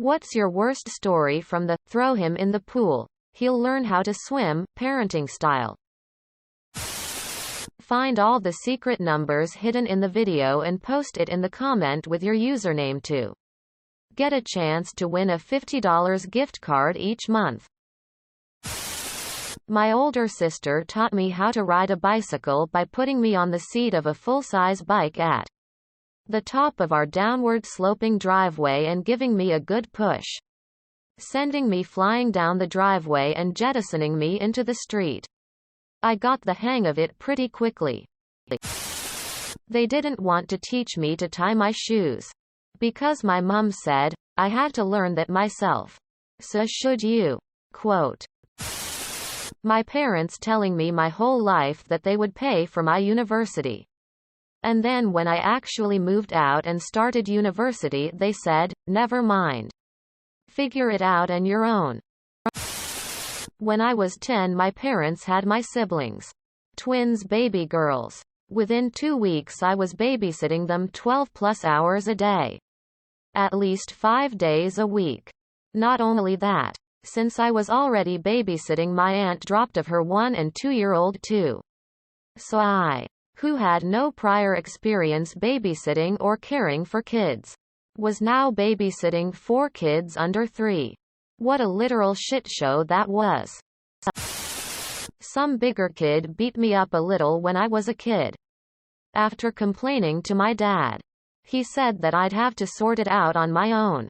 What's your worst story from the throw him in the pool, he'll learn how to swim parenting style? Find all the secret numbers hidden in the video and post it in the comment with your username to get a chance to win a $50 gift card each month. My older sister taught me how to ride a bicycle by putting me on the seat of a full-size bike at the top of our downward sloping driveway and giving me a good push, sending me flying down the driveway and jettisoning me into the street. I got the hang of it pretty quickly. They didn't want to teach me to tie my shoes, because my mum said I had to learn that myself. So should you. Quote. My parents telling me my whole life that they would pay for my university. And then when I actually moved out and started university, they said, never mind. Figure it out on your own. When I was 10, my parents had my siblings. Twins, baby girls. Within 2 weeks I was babysitting them 12+ hours a day. At least 5 days a week. Not only that, since I was already babysitting, my aunt dropped of her 1 and 2-year-old too. So I, who had no prior experience babysitting or caring for kids, was now babysitting 4 kids under 3. What a literal shit show that was. Some bigger kid beat me up a little when I was a kid. After complaining to my dad, he said that I'd have to sort it out on my own.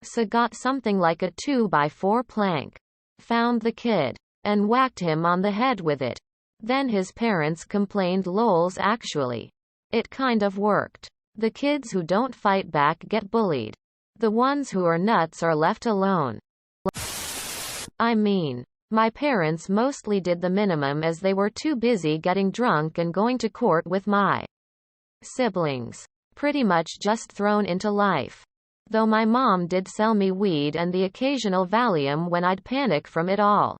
So got something like a 2x4 plank, found the kid, and whacked him on the head with it. Then his parents complained. Lols, actually, it kind of worked. The kids who don't fight back get bullied. The ones who are nuts are left alone. I mean, my parents mostly did the minimum as they were too busy getting drunk and going to court with my siblings. Pretty much just thrown into life. Though my mom did sell me weed and the occasional Valium when I'd panic from it all.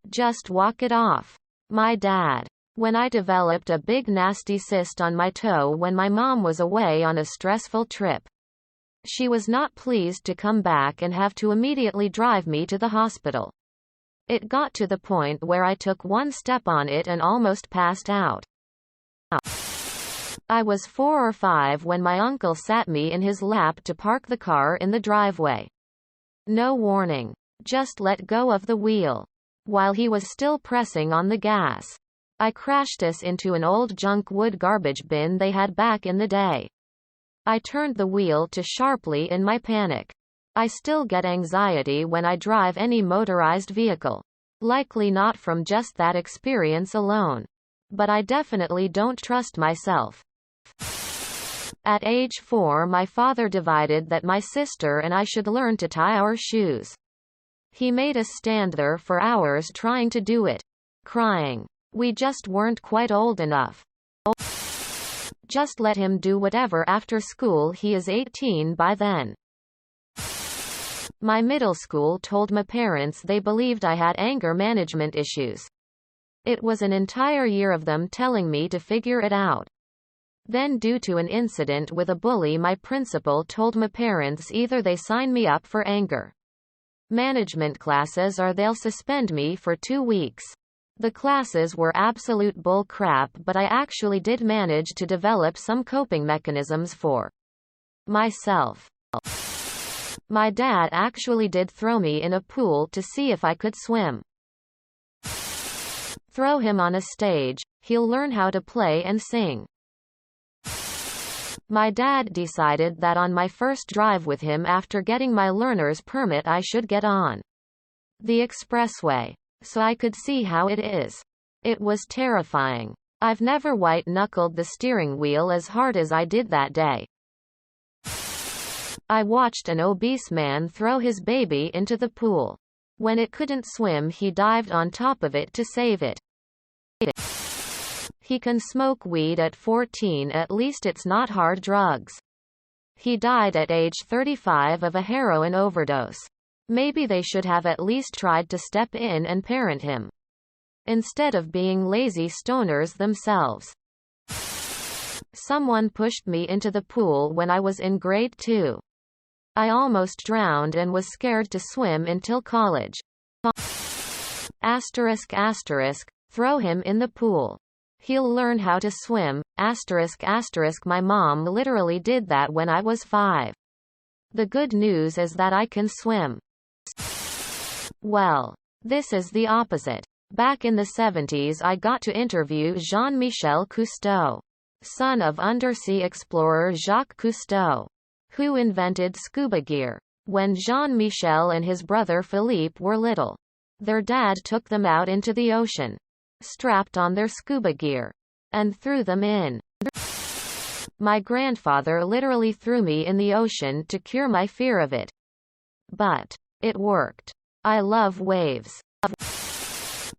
Just walk it off. My dad. When I developed a big nasty cyst on my toe when my mom was away on a stressful trip. She was not pleased to come back and have to immediately drive me to the hospital. It got to the point where I took one step on it and almost passed out. I was 4 or 5 when my uncle sat me in his lap to park the car in the driveway. No warning. Just let go of the wheel. While he was still pressing on the gas, I crashed us into an old junk wood garbage bin they had back in the day. I turned the wheel to sharply in my panic. I still get anxiety when I drive any motorized vehicle. Likely not from just that experience alone. But I definitely don't trust myself. At age 4, my father decided that my sister and I should learn to tie our shoes. He made us stand there for hours trying to do it. Crying. We just weren't quite old enough. Just let him do whatever after school, he is 18 by then. My middle school told my parents they believed I had anger management issues. It was an entire year of them telling me to figure it out. Then, due to an incident with a bully, my principal told my parents either they sign me up for anger management classes or they'll suspend me for 2 weeks. The classes were absolute bull crap, but I actually did manage to develop some coping mechanisms for myself. My dad actually did throw me in a pool to see if I could swim. Throw him on a stage, he'll learn how to play and sing. My dad decided that on my first drive with him after getting my learner's permit I should get on the expressway, so I could see how it is. It was terrifying. I've never white-knuckled the steering wheel as hard as I did that day. I watched an obese man throw his baby into the pool. When it couldn't swim, he dived on top of it to save it. He can smoke weed at 14, at least it's not hard drugs. He died at age 35 of a heroin overdose. Maybe they should have at least tried to step in and parent him, instead of being lazy stoners themselves. Someone pushed me into the pool when I was in grade 2. I almost drowned and was scared to swim until college. Asterisk asterisk, throw him in the pool. He'll learn how to swim. Asterisk asterisk, my mom literally did that when I was 5. The good news is that I can swim. Well, this is the opposite. Back in the 70s I got to interview Jean-Michel Cousteau, son of undersea explorer Jacques Cousteau, who invented scuba gear. When Jean-Michel and his brother Philippe were little, their dad took them out into the ocean, strapped on their scuba gear, and threw them in. My grandfather literally threw me in the ocean to cure my fear of it. But it worked. I love waves.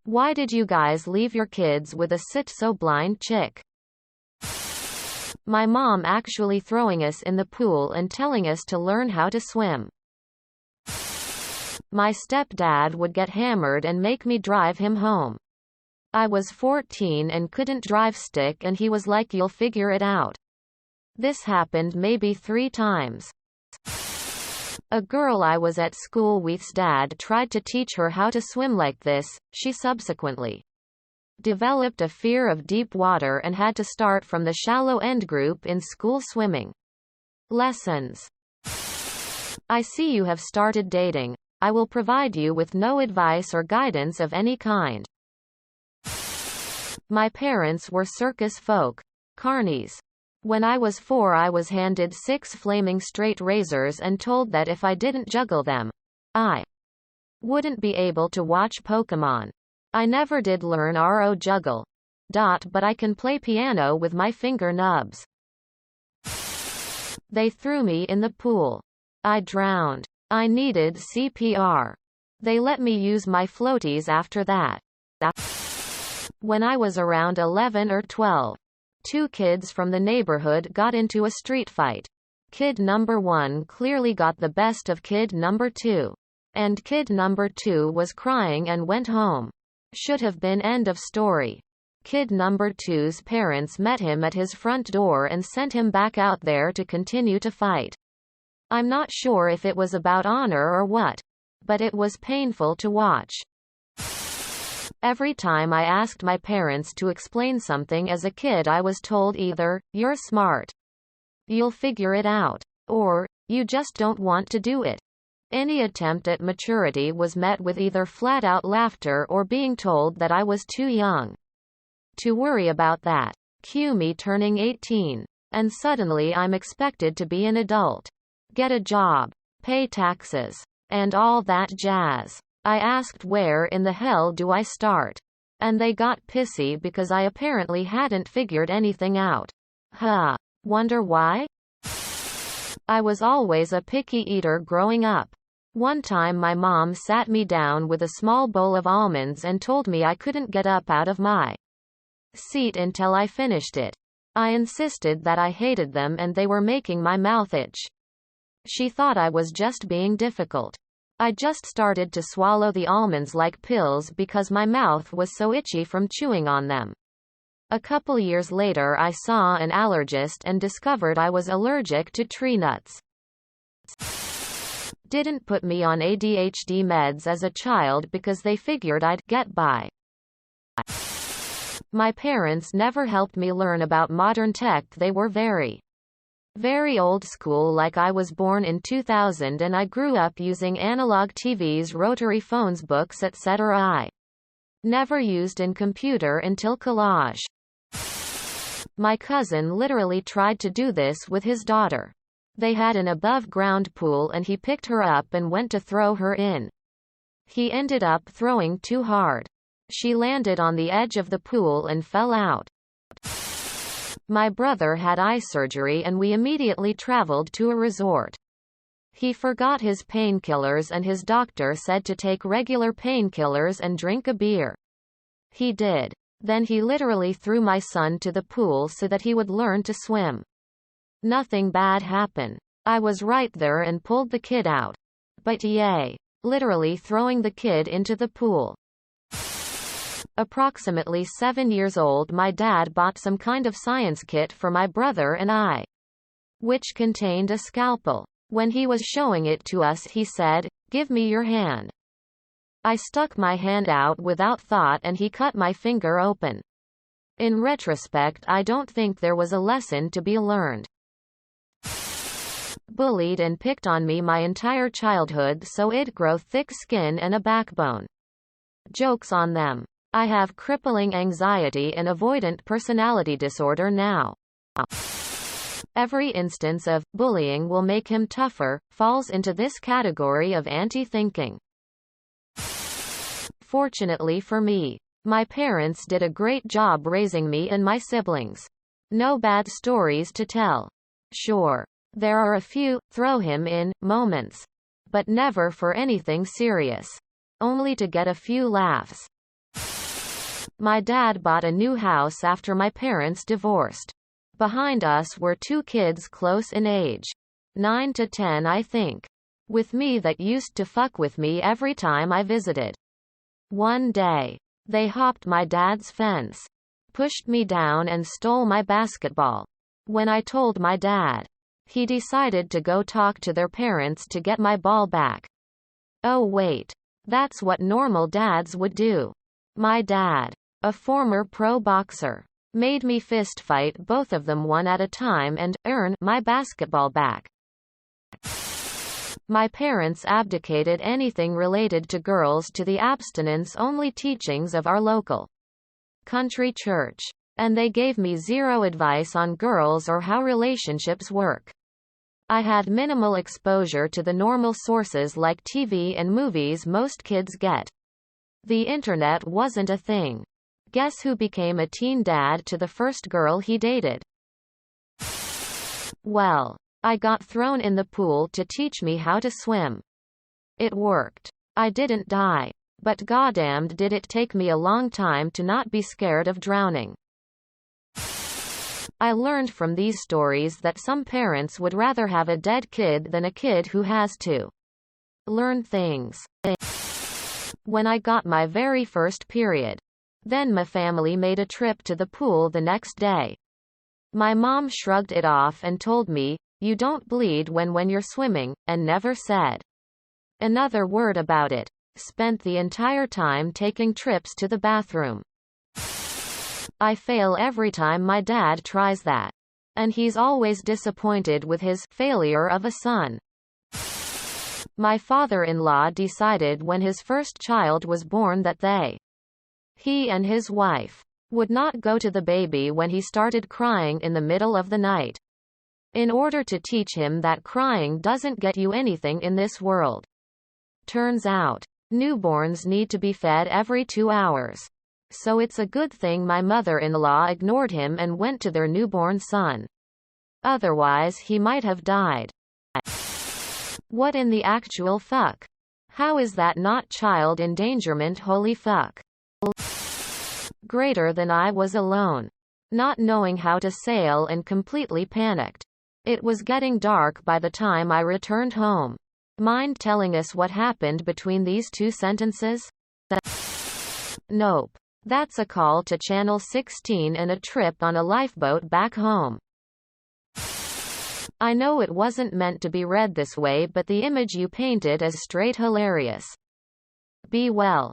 Why did you guys leave your kids with a sit-so-blind chick? My mom actually throwing us in the pool and telling us to learn how to swim. My stepdad would get hammered and make me drive him home. I was 14 and couldn't drive stick and he was like, "You'll figure it out." This happened maybe 3 times. A girl I was at school with's dad tried to teach her how to swim like this. She subsequently developed a fear of deep water and had to start from the shallow end group in school swimming lessons. I see you have started dating. I will provide you with no advice or guidance of any kind. My parents were circus folk, carnies. When I was 4 I was handed 6 flaming straight razors and told that if I didn't juggle them, I wouldn't be able to watch Pokemon. I never did learn RO juggle. But I can play piano with my finger nubs. They threw me in the pool. I drowned. I needed CPR. They let me use my floaties after that. When I was around 11 or 12, 2 kids from the neighborhood got into a street fight. Kid number 1 clearly got the best of kid number 2. And kid number 2 was crying and went home. Should have been end of story. Kid number 2's parents met him at his front door and sent him back out there to continue to fight. I'm not sure if it was about honor or what, but it was painful to watch. Every time I asked my parents to explain something as a kid I was told either, "You're smart," "You'll figure it out," or, "You just don't want to do it." Any attempt at maturity was met with either flat-out laughter or being told that I was too young to worry about that. Cue me turning 18. And suddenly I'm expected to be an adult, get a job, pay taxes, and all that jazz. I asked where in the hell do I start? And they got pissy because I apparently hadn't figured anything out. Wonder why? I was always a picky eater growing up. One time my mom sat me down with a small bowl of almonds and told me I couldn't get up out of my seat until I finished it. I insisted that I hated them and they were making my mouth itch. She thought I was just being difficult. I just started to swallow the almonds like pills because my mouth was so itchy from chewing on them. A couple years later I saw an allergist and discovered I was allergic to tree nuts. Didn't put me on ADHD meds as a child because they figured I'd get by. My parents never helped me learn about modern tech. They were very old school, like I was born in 2000 and I grew up using analog TVs, rotary phones, books, etc. I never used a computer until collage. My cousin literally tried to do this with his daughter. They had an above-ground pool and he picked her up and went to throw her in. He ended up throwing too hard. She landed on the edge of the pool and fell out. My brother had eye surgery and we immediately traveled to a resort. He forgot his painkillers and his doctor said to take regular painkillers and drink a beer. He did. Then he literally threw my son to the pool so that he would learn to swim. Nothing bad happened. I was right there and pulled the kid out. But yay. Literally throwing the kid into the pool. Approximately 7 years old, my dad bought some kind of science kit for my brother and I, which contained a scalpel. When he was showing it to us he said, "Give me your hand." I stuck my hand out without thought and he cut my finger open. In retrospect, I don't think there was a lesson to be learned. Bullied and picked on me my entire childhood, so I'd grow thick skin and a backbone. Joke's on them. I have crippling anxiety and avoidant personality disorder now. Every instance of bullying will make him tougher falls into this category of anti-thinking. Fortunately for me, my parents did a great job raising me and my siblings. No bad stories to tell. Sure, there are a few throw him in moments, but never for anything serious. Only to get a few laughs. My dad bought a new house after my parents divorced. Behind us were 2 kids close in age. 9 to 10, I think. With me that used to fuck with me every time I visited. One day, they hopped my dad's fence, pushed me down and stole my basketball. When I told my dad, he decided to go talk to their parents to get my ball back. Oh wait, that's what normal dads would do. My dad, a former pro boxer, made me fist fight both of them one at a time and earn my basketball back. My parents abdicated anything related to girls to the abstinence-only teachings of our local country church. And they gave me zero advice on girls or how relationships work. I had minimal exposure to the normal sources like TV and movies most kids get. The internet wasn't a thing. Guess who became a teen dad to the first girl he dated? Well, I got thrown in the pool to teach me how to swim. It worked. I didn't die. But goddamned did it take me a long time to not be scared of drowning. I learned from these stories that some parents would rather have a dead kid than a kid who has to learn things. When I got my very first period, then my family made a trip to the pool the next day. My mom shrugged it off and told me, "You don't bleed when you're swimming," and never said another word about it. Spent the entire time taking trips to the bathroom. I fail every time my dad tries that. And he's always disappointed with his failure of a son. My father-in-law decided when his first child was born that he and his wife would not go to the baby when he started crying in the middle of the night. In order to teach him that crying doesn't get you anything in this world. Turns out, newborns need to be fed every 2 hours. So it's a good thing my mother-in-law ignored him and went to their newborn son. Otherwise he might have died. What in the actual fuck? How is that not child endangerment? Holy fuck. Greater than I was alone. Not knowing how to sail and completely panicked. It was getting dark by the time I returned home. Mind telling us what happened between these 2 sentences? Nope. That's a call to Channel 16 and a trip on a lifeboat back home. I know it wasn't meant to be read this way, but the image you painted is straight hilarious. Be well.